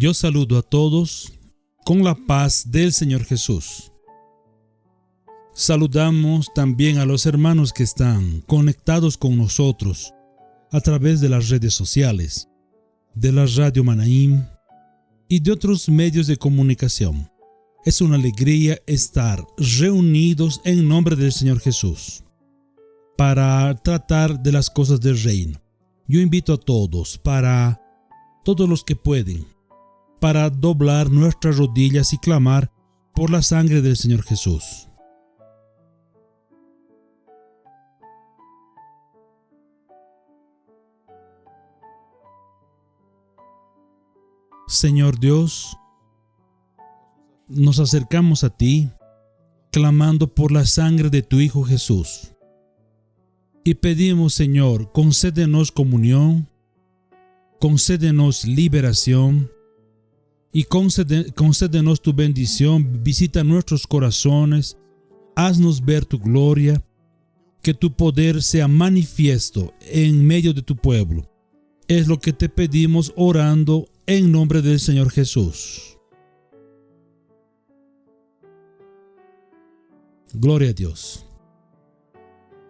Yo saludo a todos con la paz del Señor Jesús. Saludamos también a los hermanos que están conectados con nosotros a través de las redes sociales, de la Radio Manaim y de otros medios de comunicación. Es una alegría estar reunidos en nombre del Señor Jesús para tratar de las cosas del reino. Yo invito a todos, para todos los que pueden, para doblar nuestras rodillas y clamar por la sangre del Señor Jesús. Señor Dios, nos acercamos a ti, clamando por la sangre de tu Hijo Jesús. Y pedimos, Señor, concédenos comunión, concédenos liberación y concédenos tu bendición. Visita nuestros corazones, haznos ver tu gloria, que tu poder sea manifiesto en medio de tu pueblo. Es lo que te pedimos orando en nombre del Señor Jesús. Gloria a Dios.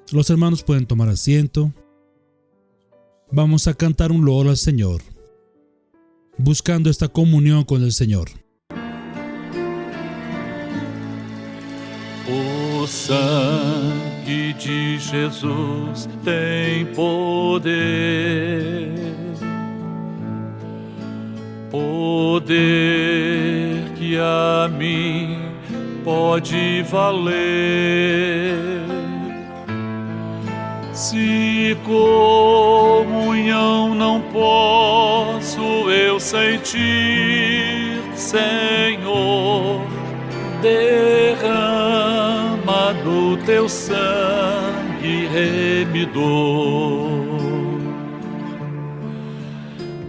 Los hermanos pueden tomar asiento. Vamos a cantar un loor al Señor, buscando esta comunión con el Señor. O sangue de Jesus tem poder, poder que a mim pode valer. Se comunhão não posso eu sentir, Senhor, derrama do teu sangue remidor.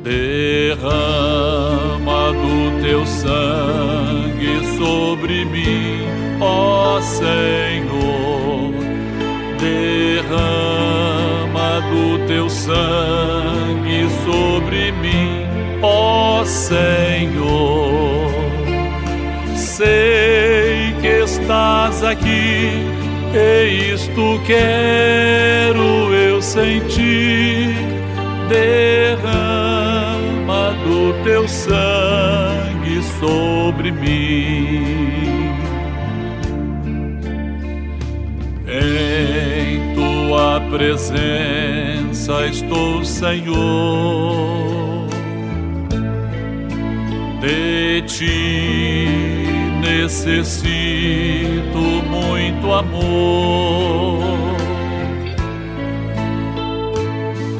Derrama do teu sangue sobre mim, ó Senhor. Derrama do teu sangue sobre mim, ó Senhor. Sei que estás aqui, e isto quero eu sentir. Derrama do teu sangue sobre mim. Em tua presença estou, Senhor. De ti necessito muito amor.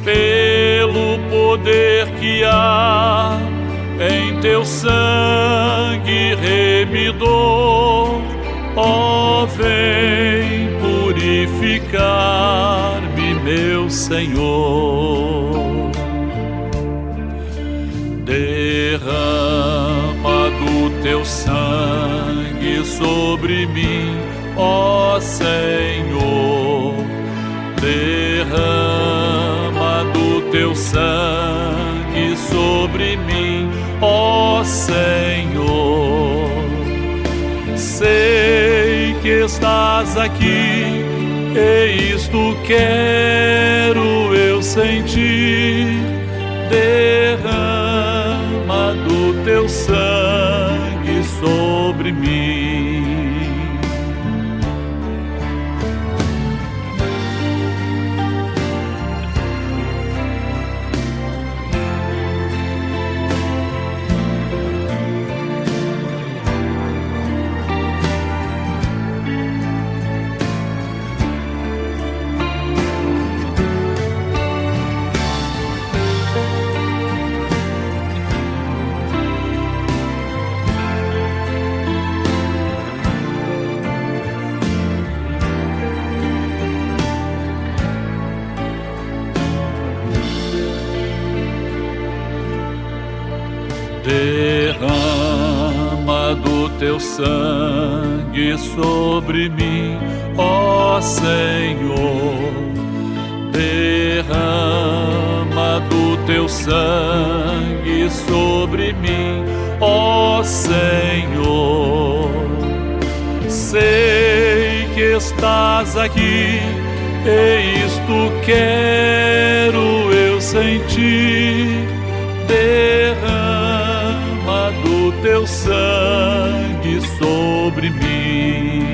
Pelo poder que há em teu sangue remidor, ó, vem purificar-me, meu Senhor. Derrama do teu sangue sobre mim, ó Senhor. Derrama do teu sangue sobre mim, ó Senhor. Sei que estás aqui, e isto quero eu sentir. Derrama do teu sangue sobre mim. Derrama do teu sangue sobre mim, ó Senhor. Derrama do teu sangue sobre mim, ó Senhor. Sei que estás aqui, e isto quero eu sentir. Derrama do teu sangue sobre mim.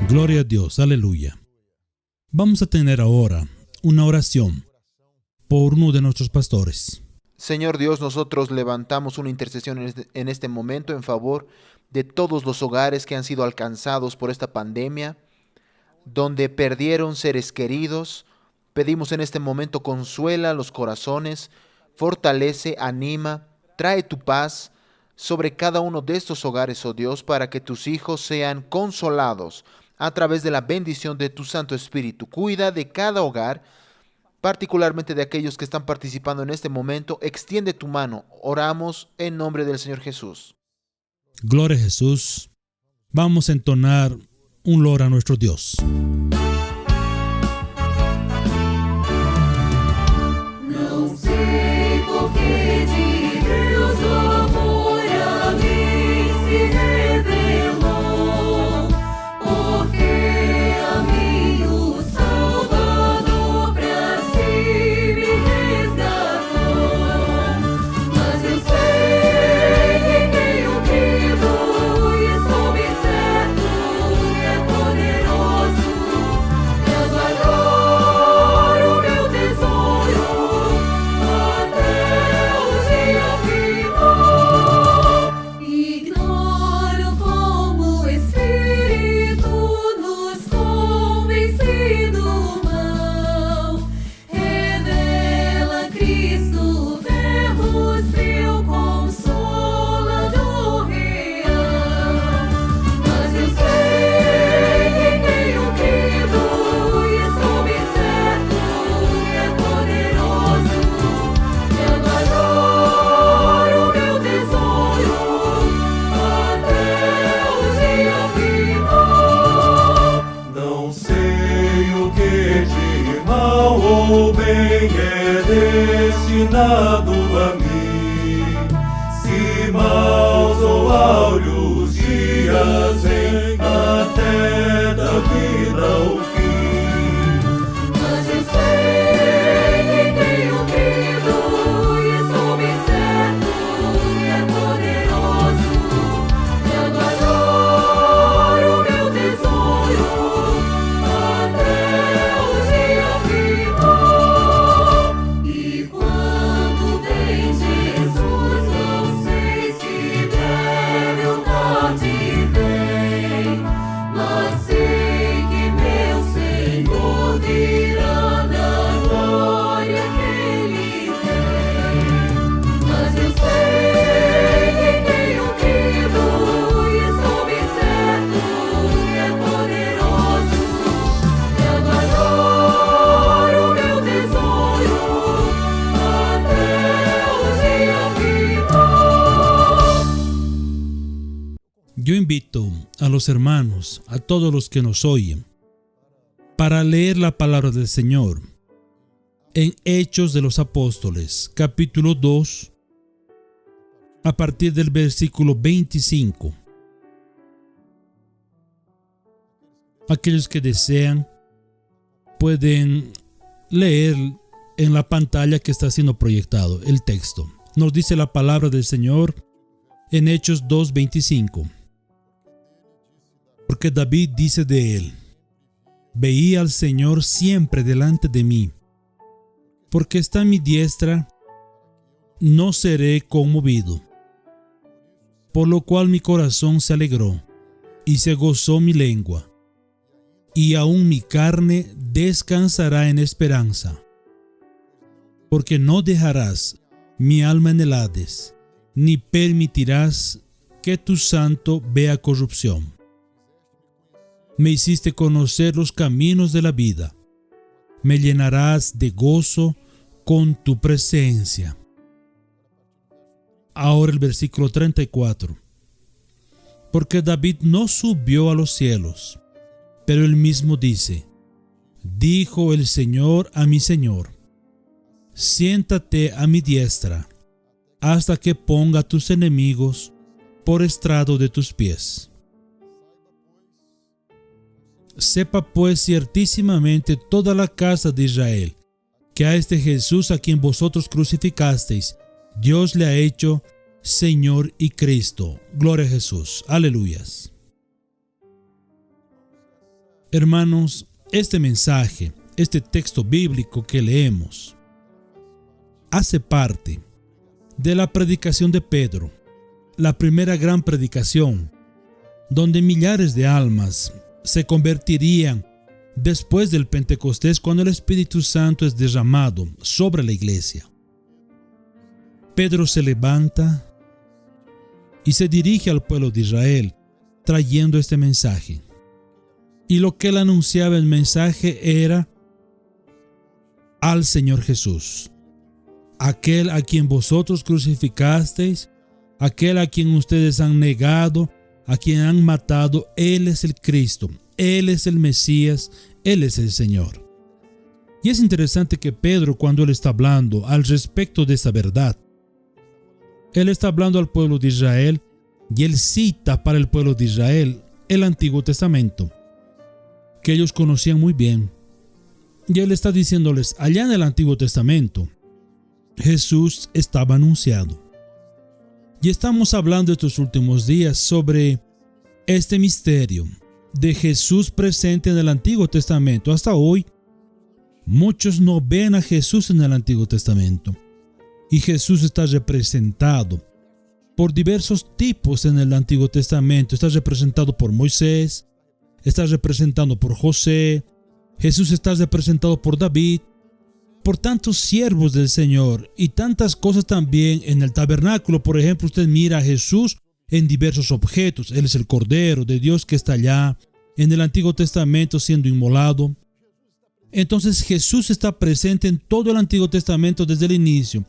Gloria a Dios, aleluya. Vamos a tener ahora una oración por uno de nuestros pastores. Señor Dios, nosotros levantamos una intercesión en este momento en favor de todos los hogares que han sido alcanzados por esta pandemia, donde perdieron seres queridos. Pedimos en este momento, consuela los corazones, fortalece, anima, trae tu paz sobre cada uno de estos hogares, oh Dios, para que tus hijos sean consolados a través de la bendición de tu Santo Espíritu. Cuida de cada hogar, particularmente de aquellos que están participando en este momento. Extiende tu mano. Oramos en nombre del Señor Jesús. Gloria a Jesús. Vamos a entonar un loor a nuestro Dios. Não sei porque de Deus o amor a mim se revelou, porque a mim o Salvador pra si me resgatou. Mas eu sei que tenho crido e soube certo que é poderoso. Eu adoro o meu tesouro até o dia final. Ignoro como o Espírito nos convence do mal. Revela Cristo, Verbo, seu Consolador real. Mas eu sei que tenho crido e soube certo que é poderoso. Eu adoro o meu tesouro até o dia final. Não sei o que de mal ou bem é destinado a mim. Se maus ou áureos dias vêm até da vida ao fim. Mas eu sei que tenho crido e soube certo que é poderoso. Eu adoro o meu tesouro até o dia final. E quando vem Jesus, não sei se breve ou tarde vem, mas sei que meu Senhor virá na glória que Ele tem. Mas eu sei que tenho crido e soube certo que é poderoso. Eu adoro o meu tesouro até o dia final. Yo invito a los hermanos, a todos los que nos oyen, para leer la palabra del Señor en Hechos de los Apóstoles, capítulo 2, a partir del versículo 25. Aquellos que desean pueden leer en la pantalla que está siendo proyectado el texto. Nos dice la palabra del Señor en Hechos 2:25. Porque David dice de él: veía al Señor siempre delante de mí, porque está a mi diestra, no seré conmovido. Por lo cual mi corazón se alegró, y se gozó mi lengua, y aún mi carne descansará en esperanza. Porque no dejarás mi alma en el Hades, ni permitirás que tu santo vea corrupción. Me hiciste conocer los caminos de la vida, me llenarás de gozo con tu presencia. Ahora el versículo 34. porque David no subió a los cielos, pero él mismo dice: dijo el Señor a mi Señor, siéntate a mi diestra, hasta que ponga a tus enemigos por estrado de tus pies. Sepa pues ciertísimamente toda la casa de Israel, que a este Jesús a quien vosotros crucificasteis, Dios le ha hecho Señor y Cristo. Gloria a Jesús. Aleluyas. Hermanos, este mensaje, este texto bíblico que leemos, hace parte de la predicación de Pedro, la primera gran predicación, donde millares de almas se convertirían después del Pentecostés, cuando el Espíritu Santo es derramado sobre la iglesia. Pedro se levanta y se dirige al pueblo de Israel trayendo este mensaje. Y lo que él anunciaba en el mensaje era al Señor Jesús, aquel a quien vosotros crucificasteis, aquel a quien ustedes han negado, a quien han matado. Él es el Cristo, Él es el Mesías, Él es el Señor. Y es interesante que Pedro, cuando él está hablando al respecto de esa verdad, él está hablando al pueblo de Israel y él cita para el pueblo de Israel el Antiguo Testamento, que ellos conocían muy bien. Y él está diciéndoles, allá en el Antiguo Testamento, Jesús estaba anunciado. Y estamos hablando estos últimos días sobre este misterio de Jesús presente en el Antiguo Testamento. Hasta hoy, muchos no ven a Jesús en el Antiguo Testamento. Y Jesús está representado por diversos tipos en el Antiguo Testamento. Está representado por Moisés, está representado por José, Jesús está representado por David, por tantos siervos del Señor y tantas cosas también en el tabernáculo. Por ejemplo, usted mira a Jesús en diversos objetos. Él es el Cordero de Dios que está allá en el Antiguo Testamento siendo inmolado. Entonces Jesús está presente en todo el Antiguo Testamento desde el inicio.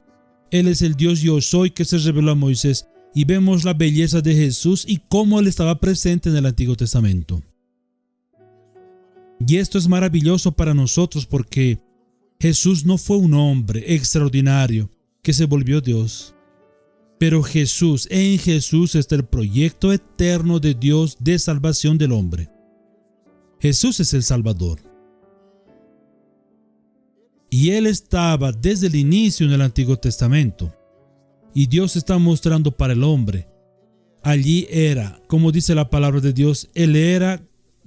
Él es el Dios Yo Soy que se reveló a Moisés, y vemos la belleza de Jesús y cómo Él estaba presente en el Antiguo Testamento. Y esto es maravilloso para nosotros porque Jesús no fue un hombre extraordinario que se volvió Dios. Pero en Jesús está el proyecto eterno de Dios de salvación del hombre. Jesús es el Salvador. Y Él estaba desde el inicio en el Antiguo Testamento. Y Dios está mostrando para el hombre. Allí era, como dice la palabra de Dios, Él era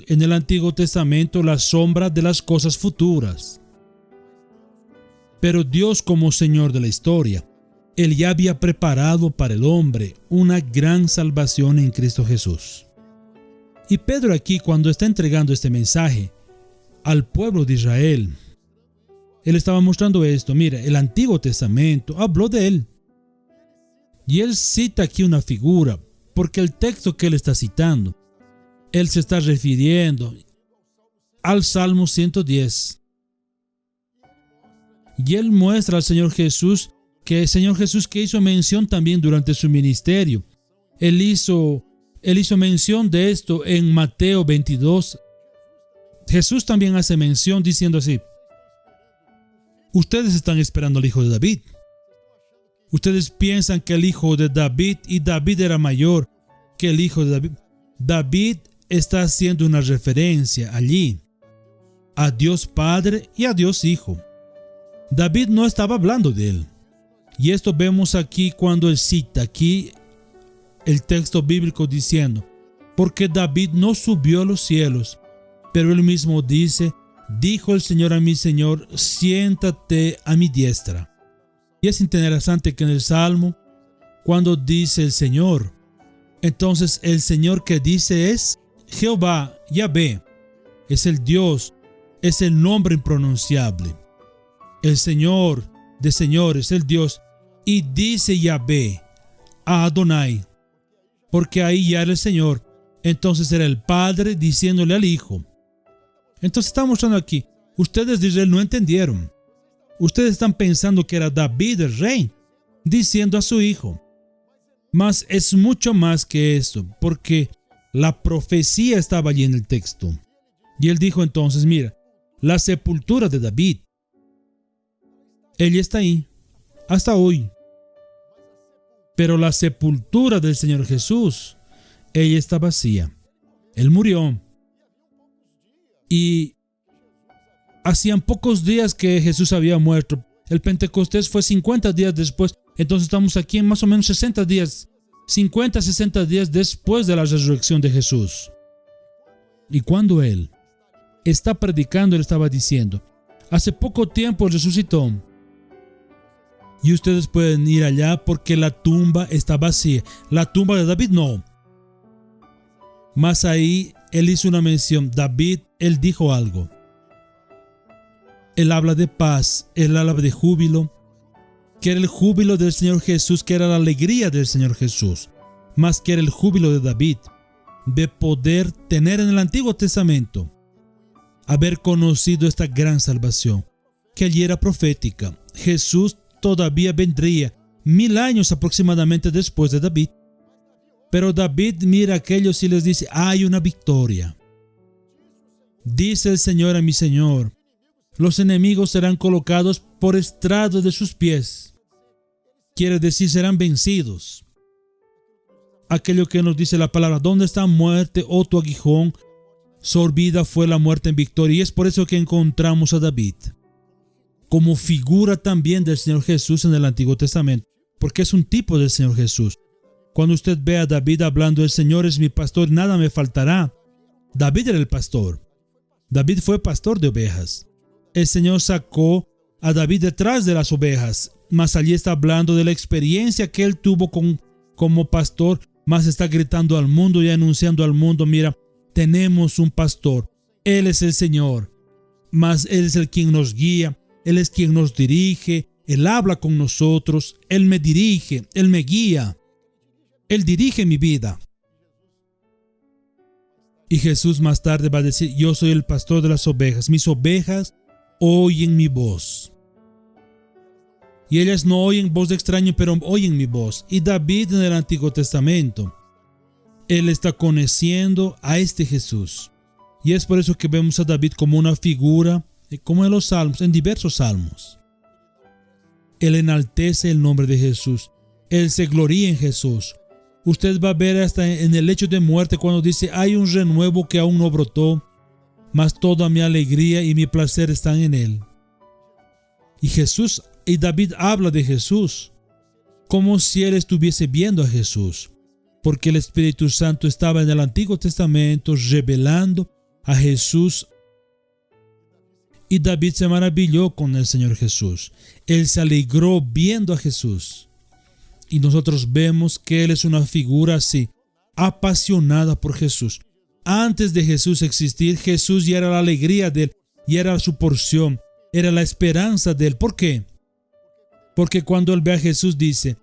en el Antiguo Testamento la sombra de las cosas futuras. Pero Dios, como Señor de la historia, Él ya había preparado para el hombre una gran salvación en Cristo Jesús. Y Pedro aquí, cuando está entregando este mensaje al pueblo de Israel, él estaba mostrando esto. Mira, el Antiguo Testamento habló de Él. Y él cita aquí una figura, porque el texto que él está citando, él se está refiriendo al Salmo 110. Y él muestra al Señor Jesús, que el Señor Jesús que hizo mención también durante su ministerio. Él hizo mención de esto en Mateo 22. Jesús también hace mención diciendo así: ustedes están esperando al hijo de David. Ustedes piensan que el hijo de David, y David era mayor que el hijo de David. David está haciendo una referencia allí a Dios Padre y a Dios Hijo. David no estaba hablando de él. Y esto vemos aquí cuando él cita aquí el texto bíblico diciendo: porque David no subió a los cielos, pero él mismo dice: dijo el Señor a mi Señor, siéntate a mi diestra. Y es interesante que en el Salmo, cuando dice el Señor, entonces el Señor que dice es Jehová, Yahvé. Es el Dios, es el nombre impronunciable. El Señor de señores, el Dios. Y dice Yahvé a Adonai, porque ahí ya era el Señor. Entonces era el Padre diciéndole al Hijo. Entonces está mostrando aquí, ustedes de Israel no entendieron. Ustedes están pensando que era David el rey, diciendo a su hijo. Mas es mucho más que esto, porque La profecía estaba allí en el texto. Y él dijo entonces, mira, la sepultura de David, ella está ahí, hasta hoy. Pero la sepultura del Señor Jesús, ella está vacía. Él murió. Y hacían pocos días que Jesús había muerto. El Pentecostés fue 50 días después. Entonces estamos aquí en más o menos 60 días. 50, 60 días después de la resurrección de Jesús. Y cuando Él está predicando, Él estaba diciendo, hace poco tiempo resucitó. Y ustedes pueden ir allá porque la tumba está vacía. La tumba de David no. Más ahí Él hizo una mención. David, Él dijo algo. Él habla de paz, Él habla de júbilo, que era el júbilo del Señor Jesús, que era la alegría del Señor Jesús, más que era el júbilo de David, de poder tener en el Antiguo Testamento, haber conocido esta gran salvación, que allí era profética. Jesús todavía vendría 1000 años aproximadamente después de David. Pero David mira a aquellos y les dice, hay una victoria. Dice el Señor a mi Señor, los enemigos serán colocados por estrado de sus pies. Quiere decir, serán vencidos. Aquello que nos dice la palabra, ¿dónde está muerte, oh tu aguijón? Sorbida fue la muerte en victoria. Y es por eso que encontramos a David como figura también del Señor Jesús en el Antiguo Testamento, porque es un tipo del Señor Jesús. Cuando usted ve a David hablando, el Señor es mi pastor, nada me faltará. David era el pastor. David fue pastor de ovejas. El Señor sacó a David detrás de las ovejas, mas allí está hablando de la experiencia que él tuvo como pastor, más está gritando al mundo y anunciando al mundo, mira, tenemos un pastor, Él es el Señor, mas Él es el quien nos guía, Él es quien nos dirige, Él habla con nosotros, Él me dirige, Él me guía, Él dirige mi vida. Y Jesús más tarde va a decir, yo soy el pastor de las ovejas, mis ovejas oyen mi voz. Y ellas no oyen voz de extraño, pero oyen mi voz. Y David en el Antiguo Testamento, él está conociendo a este Jesús. Y es por eso que vemos a David como una figura, como en los salmos, en diversos salmos. Él enaltece el nombre de Jesús. Él se gloría en Jesús. Usted va a ver hasta en el lecho de muerte cuando dice, hay un renuevo que aún no brotó, mas toda mi alegría y mi placer están en Él. Y Jesús, y David habla de Jesús como si él estuviese viendo a Jesús, porque el Espíritu Santo estaba en el Antiguo Testamento revelando a Jesús. Y David se maravilló con el Señor Jesús. Él se alegró viendo a Jesús. Y nosotros vemos que él es una figura así, apasionada por Jesús. Antes de Jesús existir, Jesús ya era la alegría de él, y era su porción, era la esperanza de él. ¿Por qué? Porque cuando él ve a Jesús dice,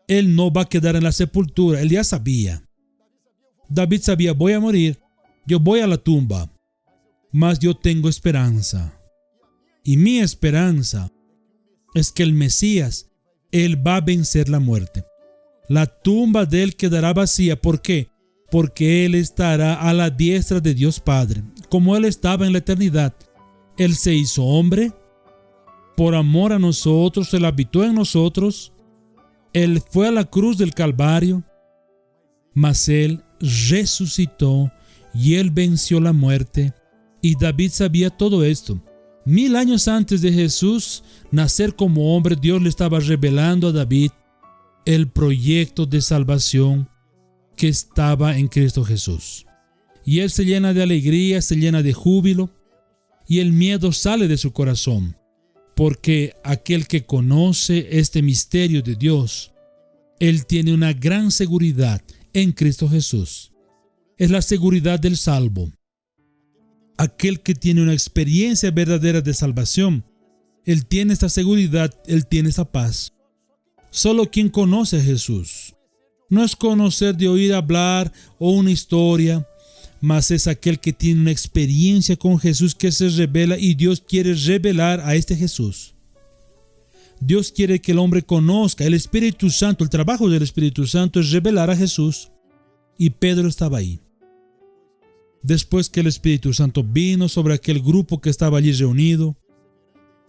él no va a quedar en la sepultura. Él ya sabía. David sabía, voy a morir, yo voy a la tumba, mas yo tengo esperanza. Y mi esperanza es que el Mesías, él va a vencer la muerte. La tumba de él quedará vacía. ¿Por qué? Porque él estará a la diestra de Dios Padre, como él estaba en la eternidad. Él se hizo hombre, por amor a nosotros, él habitó en nosotros, él fue a la cruz del Calvario, mas él resucitó y él venció la muerte. Y David sabía todo esto. 1000 años antes de Jesús nacer como hombre, Dios le estaba revelando a David el proyecto de salvación que estaba en Cristo Jesús. Y él se llena de alegría, se llena de júbilo, y el miedo sale de su corazón, porque aquel que conoce este misterio de Dios, él tiene una gran seguridad en Cristo Jesús. Es la seguridad del salvo. Aquel que tiene una experiencia verdadera de salvación, él tiene esta seguridad, él tiene esta paz. Solo quien conoce a Jesús. No es conocer de oír hablar o una historia, mas es aquel que tiene una experiencia con Jesús que se revela, y Dios quiere revelar a este Jesús. Dios quiere que el hombre conozca el Espíritu Santo. El trabajo del Espíritu Santo es revelar a Jesús. Y Pedro estaba ahí. después que el Espíritu Santo vino sobre aquel grupo que estaba allí reunido,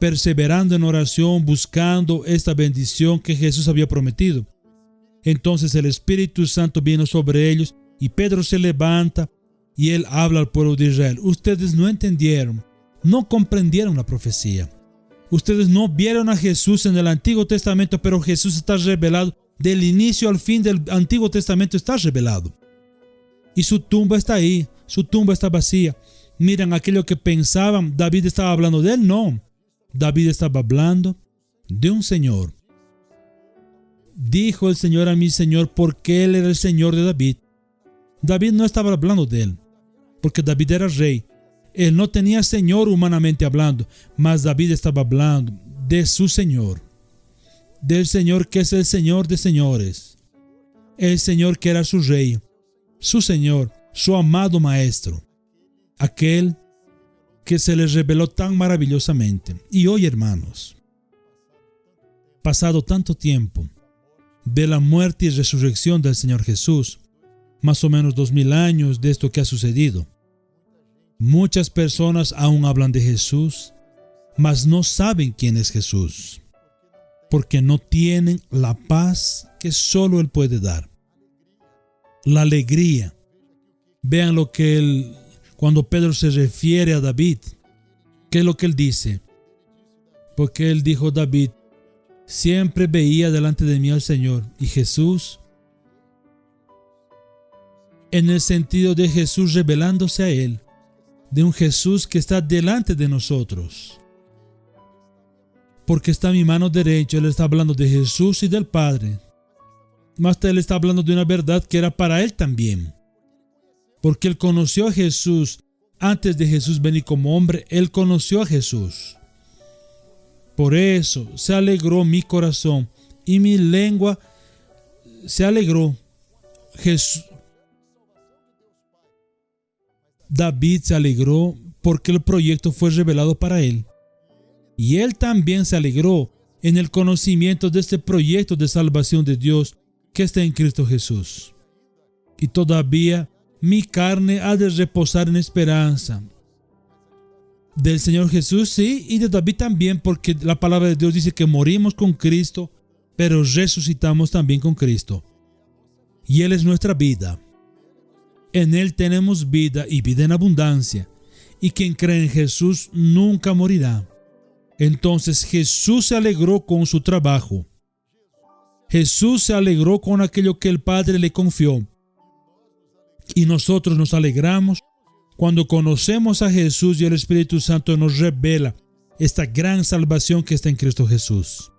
perseverando en oración, buscando esta bendición que Jesús había prometido. Entonces el Espíritu Santo vino sobre ellos y Pedro se levanta y él habla al pueblo de Israel. Ustedes no entendieron, no comprendieron la profecía. Ustedes no vieron a Jesús en el Antiguo Testamento, pero Jesús está revelado. Del inicio al fin del Antiguo Testamento está revelado. Y su tumba está ahí, su tumba está vacía. Miren, aquello que pensaban, David estaba hablando de él, no. David estaba hablando de un Señor. Dijo el Señor a mi Señor, porque Él era el Señor de David. David no estaba hablando de él, porque David era rey. Él no tenía Señor humanamente hablando, mas David estaba hablando de su Señor. Del Señor que es el Señor de señores. El Señor que era su rey, su Señor, su amado Maestro. Aquel que se les reveló tan maravillosamente. Y hoy, hermanos, pasado tanto tiempo de la muerte y resurrección del Señor Jesús, más o menos 2000 años de esto que ha sucedido, muchas personas aún hablan de Jesús, mas no saben quién es Jesús, porque no tienen la paz que solo Él puede dar. La alegría. Vean lo que cuando Pedro se refiere a David, ¿qué es lo que él dice? Porque él dijo, David siempre veía delante de mí al Señor. Y Jesús, en el sentido de Jesús revelándose a él, de un Jesús que está delante de nosotros. Porque está a mi mano derecha, él está hablando de Jesús y del Padre. Más él está hablando de una verdad que era para él también. Porque él conoció a Jesús. Antes de Jesús venir como hombre, él conoció a Jesús. Por eso se alegró mi corazón y mi lengua se alegró. David se alegró porque el proyecto fue revelado para él. Y él también se alegró en el conocimiento de este proyecto de salvación de Dios que está en Cristo Jesús. Y todavía mi carne ha de reposar en esperanza. Del Señor Jesús, sí, y de David también, porque la palabra de Dios dice que morimos con Cristo, pero resucitamos también con Cristo. Y Él es nuestra vida. En Él tenemos vida y vida en abundancia. Y quien cree en Jesús nunca morirá. Entonces Jesús se alegró con su trabajo. Jesús se alegró con aquello que el Padre le confió. Y nosotros nos alegramos cuando conocemos a Jesús y el Espíritu Santo nos revela esta gran salvación que está en Cristo Jesús.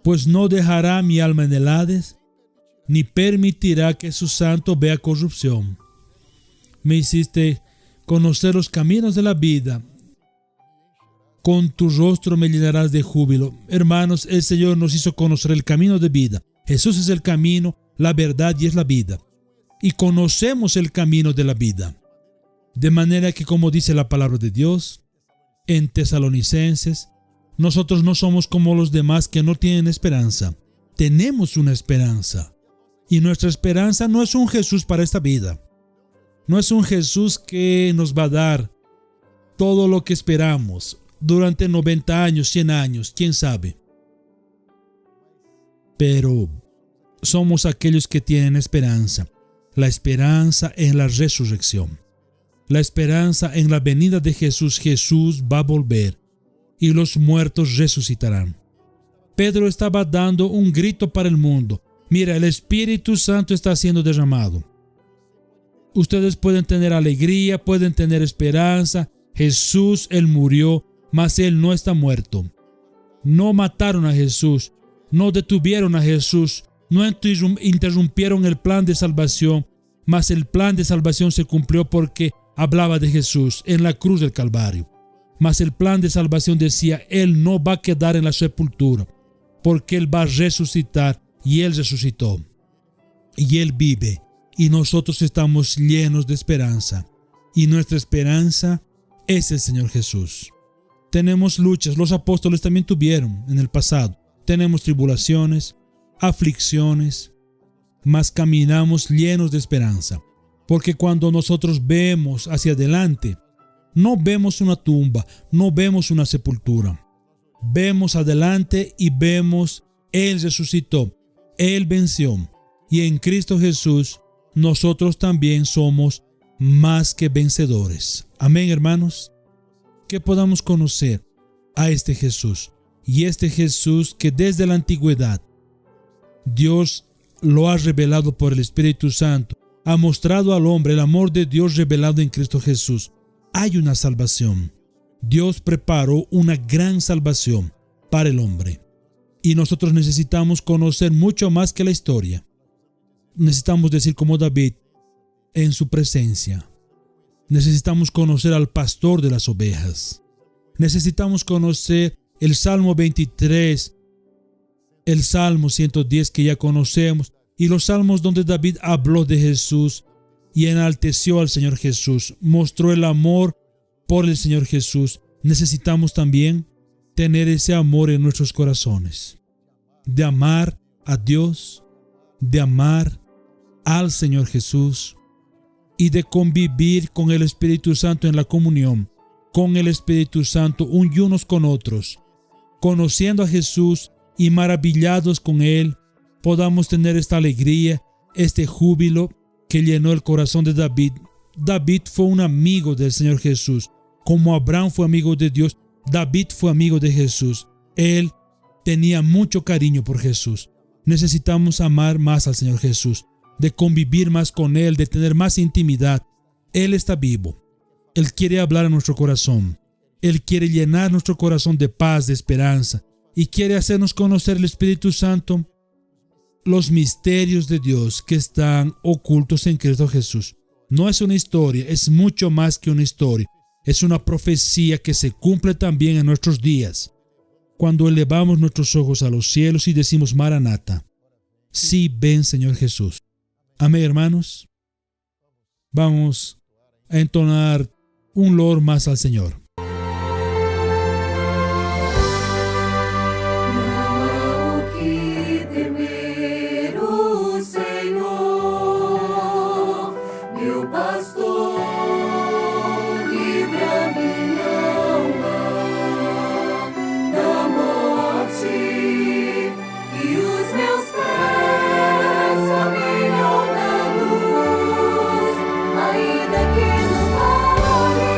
Pues no dejará mi alma en el Hades, ni permitirá que su santo vea corrupción. Me hiciste conocer los caminos de la vida. Con tu rostro me llenarás de júbilo. Hermanos, el Señor nos hizo conocer el camino de vida. Jesús es el camino, la verdad y es la vida. Y conocemos el camino de la vida. De manera que, como dice la palabra de Dios en Tesalonicenses, nosotros no somos como los demás que no tienen esperanza. Tenemos una esperanza. Y nuestra esperanza no es un Jesús para esta vida. No es un Jesús que nos va a dar todo lo que esperamos durante 90 años, 100 años, quién sabe. Pero somos aquellos que tienen esperanza. La esperanza en la resurrección. La esperanza en la venida de Jesús. Jesús va a volver y los muertos resucitarán. Pedro estaba dando un grito para el mundo. Mira, el Espíritu Santo está siendo derramado. Ustedes pueden tener alegría, pueden tener esperanza. Jesús, Él murió, mas Él no está muerto. No mataron a Jesús, no detuvieron a Jesús, no interrumpieron el plan de salvación, mas el plan de salvación se cumplió porque hablaba de Jesús en la cruz del Calvario. Mas el plan de salvación decía, Él no va a quedar en la sepultura, porque Él va a resucitar, y Él resucitó. Y Él vive, y nosotros estamos llenos de esperanza. Y nuestra esperanza es el Señor Jesús. Tenemos luchas, los apóstoles también tuvieron en el pasado. Tenemos tribulaciones, aflicciones, mas caminamos llenos de esperanza. Porque cuando nosotros vemos hacia adelante, no vemos una tumba, no vemos una sepultura. Vemos adelante y vemos, Él resucitó, Él venció. Y en Cristo Jesús, nosotros también somos más que vencedores. Amén, hermanos. Que podamos conocer a este Jesús. Y este Jesús que desde la antigüedad Dios lo ha revelado por el Espíritu Santo, ha mostrado al hombre el amor de Dios revelado en Cristo Jesús. Hay una salvación. Dios preparó una gran salvación para el hombre. Y nosotros necesitamos conocer mucho más que la historia. Necesitamos decir como David en su presencia. Necesitamos conocer al pastor de las ovejas. Necesitamos conocer el Salmo 23, el Salmo 110 que ya conocemos, y los salmos donde David habló de Jesús y enalteció al Señor Jesús, mostró el amor por el Señor Jesús. Necesitamos también tener ese amor en nuestros corazones, de amar a Dios, de amar al Señor Jesús y de convivir con el Espíritu Santo en la comunión, con el Espíritu Santo unos con otros, conociendo a Jesús y maravillados con Él, podamos tener esta alegría, este júbilo que llenó el corazón de David. David fue un amigo del Señor Jesús. Como Abraham fue amigo de Dios, David fue amigo de Jesús. Él tenía mucho cariño por Jesús. Necesitamos amar más al Señor Jesús, de convivir más con Él, de tener más intimidad. Él está vivo. Él quiere hablar a nuestro corazón. Él quiere llenar nuestro corazón de paz, de esperanza, y quiere hacernos conocer el Espíritu Santo los misterios de Dios que están ocultos en Cristo Jesús. No es una historia, es mucho más que una historia. Es una profecía que se cumple también en nuestros días, cuando elevamos nuestros ojos a los cielos y decimos Maranata. Sí, ven Señor Jesús. Amén, hermanos. Vamos a entonar un loor más al Señor. Ainda que no vale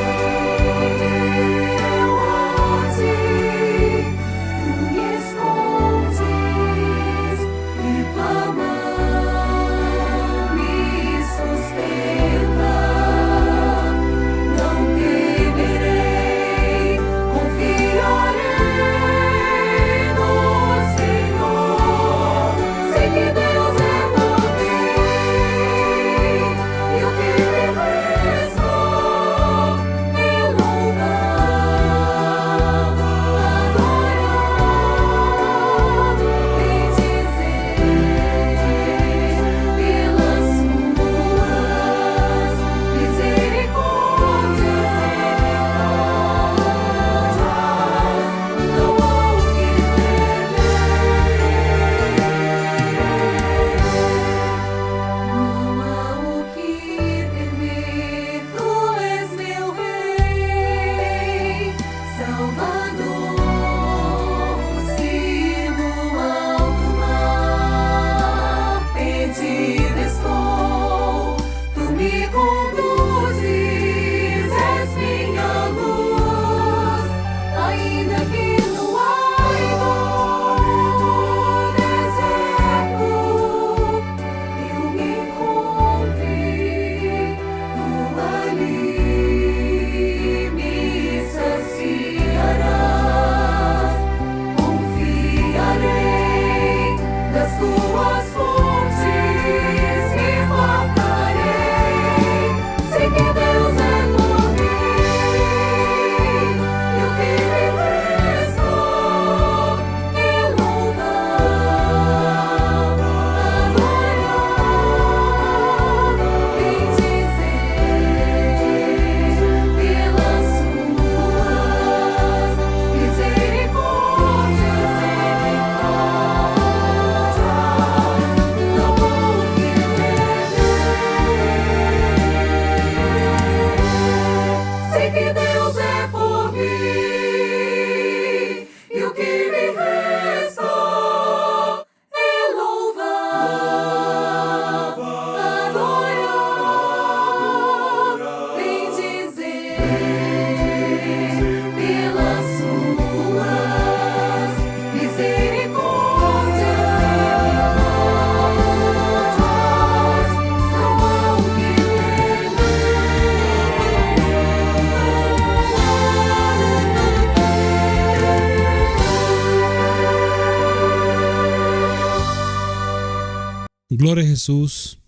Gloria a Jesús.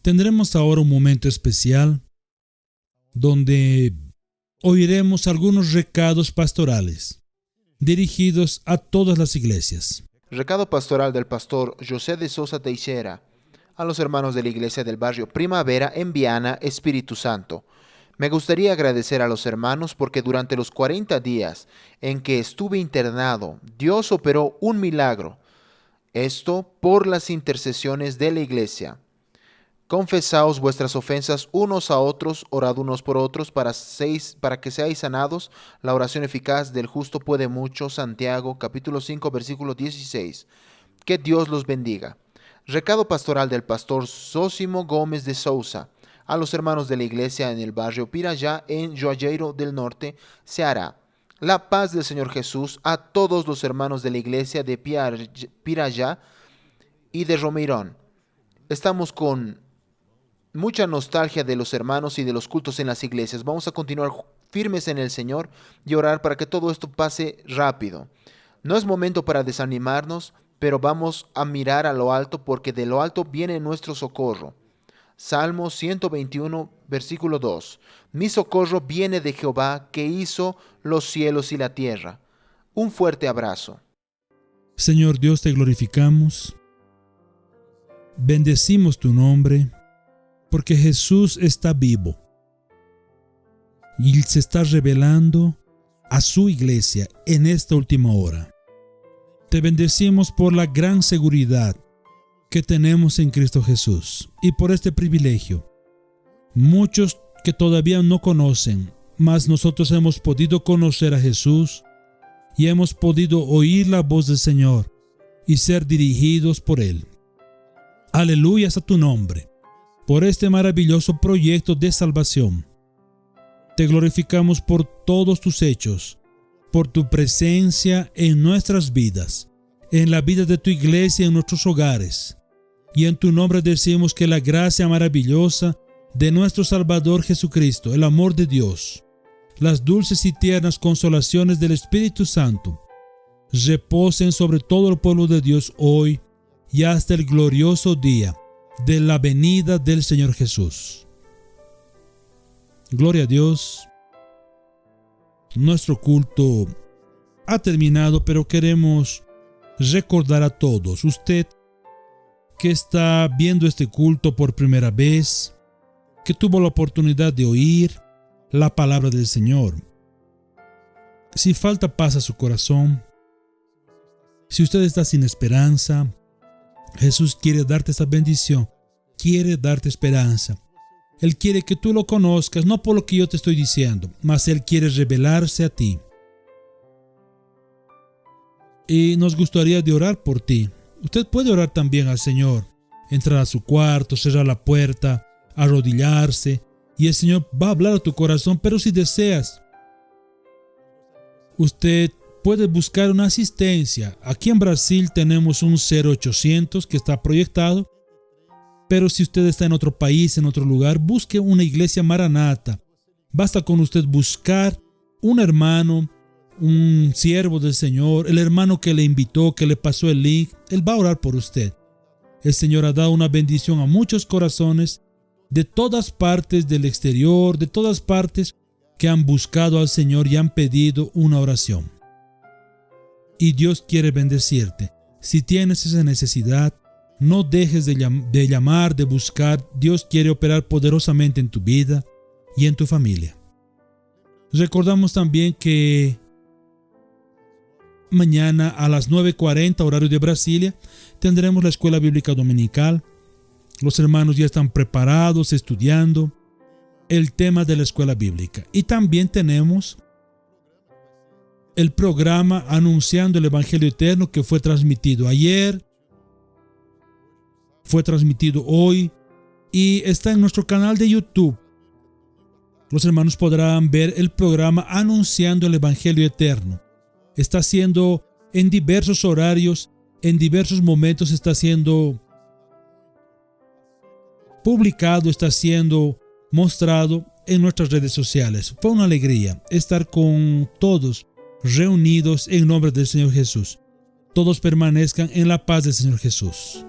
Tendremos ahora un momento especial donde oiremos algunos recados pastorales dirigidos a todas las iglesias. Recado pastoral del pastor José de Sousa Teixeira a los hermanos de la iglesia del barrio Primavera en Viana, Espíritu Santo. Me gustaría agradecer a los hermanos porque durante los 40 días en que estuve internado, Dios operó un milagro. Esto por las intercesiones de la iglesia. Confesaos vuestras ofensas unos a otros, orad unos por otros para que seáis sanados. La oración eficaz del justo puede mucho. Santiago, capítulo 5, versículo 16. Que Dios los bendiga. Recado pastoral del pastor Zósimo Gómez de Sousa a los hermanos de la iglesia en el barrio Pirajá, en Juazeiro del Norte, Ceará. La paz del Señor Jesús a todos los hermanos de la iglesia de Pirajá y de Romeirón. Estamos con mucha nostalgia de los hermanos y de los cultos en las iglesias. Vamos a continuar firmes en el Señor y orar para que todo esto pase rápido. No es momento para desanimarnos, pero vamos a mirar a lo alto porque de lo alto viene nuestro socorro. Salmo 121, versículo 2. Mi socorro viene de Jehová, que hizo los cielos y la tierra. Un fuerte abrazo. Señor Dios, te glorificamos. Bendecimos tu nombre, porque Jesús está vivo y se está revelando a su iglesia en esta última hora. Te bendecimos por la gran seguridad que tenemos en Cristo Jesús y por este privilegio. Muchos que todavía no conocen, mas nosotros hemos podido conocer a Jesús y hemos podido oír la voz del Señor y ser dirigidos por Él. Aleluyas a tu nombre, por este maravilloso proyecto de salvación. Te glorificamos por todos tus hechos, por tu presencia en nuestras vidas, en la vida de tu iglesia, en nuestros hogares. Y en tu nombre decimos que la gracia maravillosa de nuestro Salvador Jesucristo, el amor de Dios, las dulces y tiernas consolaciones del Espíritu Santo, reposen sobre todo el pueblo de Dios hoy y hasta el glorioso día de la venida del Señor Jesús. Gloria a Dios. Nuestro culto ha terminado, pero queremos recordar a todos, usted que está viendo este culto por primera vez, que tuvo la oportunidad de oír la palabra del Señor. Si falta paz a su corazón, si usted está sin esperanza, Jesús quiere darte esa bendición, quiere darte esperanza. Él quiere que tú lo conozcas, no por lo que yo te estoy diciendo, mas Él quiere revelarse a ti. Y nos gustaría de orar por ti. Usted puede orar también al Señor, entrar a su cuarto, cerrar la puerta, arrodillarse, y el Señor va a hablar a tu corazón. Pero si deseas, usted puede buscar una asistencia. Aquí en Brasil tenemos un 0800 que está proyectado, pero si usted está en otro país, en otro lugar, busque una iglesia Maranata. Basta con usted buscar un hermano, un siervo del Señor, el hermano que le invitó, que le pasó el link. Él va a orar por usted. El Señor ha dado una bendición a muchos corazones de todas partes del exterior, de todas partes que han buscado al Señor y han pedido una oración. Y Dios quiere bendecirte. Si tienes esa necesidad, no dejes de llamar, de buscar. Dios quiere operar poderosamente en tu vida y en tu familia. Recordamos también que mañana a las 9:40 horario de Brasilia tendremos la escuela bíblica dominical. Los hermanos ya están preparados, estudiando el tema de la escuela bíblica. Y también tenemos el programa Anunciando el Evangelio Eterno, que fue transmitido ayer, fue transmitido hoy y está en nuestro canal de YouTube. Los hermanos podrán ver el programa Anunciando el Evangelio Eterno. Está siendo en diversos horarios, en diversos momentos está siendo publicado, está siendo mostrado en nuestras redes sociales. Fue una alegría estar con todos reunidos en nombre del Señor Jesús. Todos permanezcan en la paz del Señor Jesús.